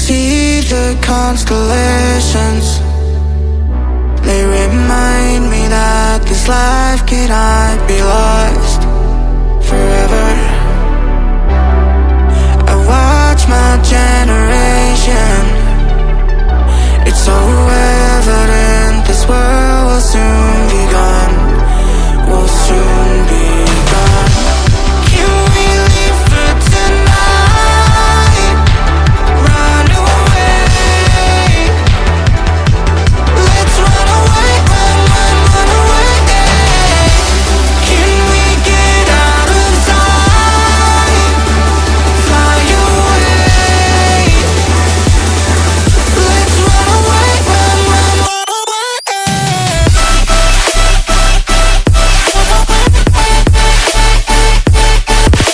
see the constellations. They remind me that this life cannot be lost forever. I watch my generation. It's so evident this world will soon be gone. Will soon be gone. Can we leave for tonight? Run away. Let's run away, run away. Can we get out of sight? Fly away. Let's run away, run away.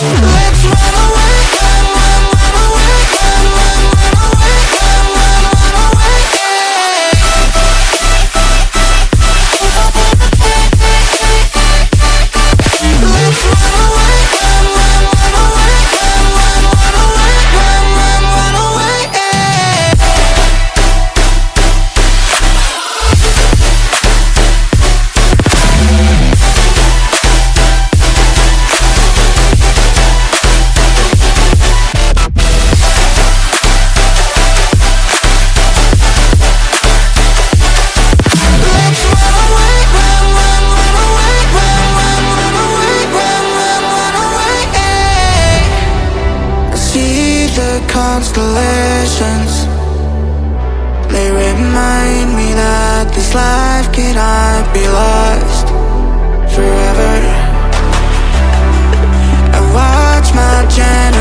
Let's run away, run away, run away, run away. Let's run away, run away, run away. Constellations, they remind me that this life cannot be lost forever. I watch my generation.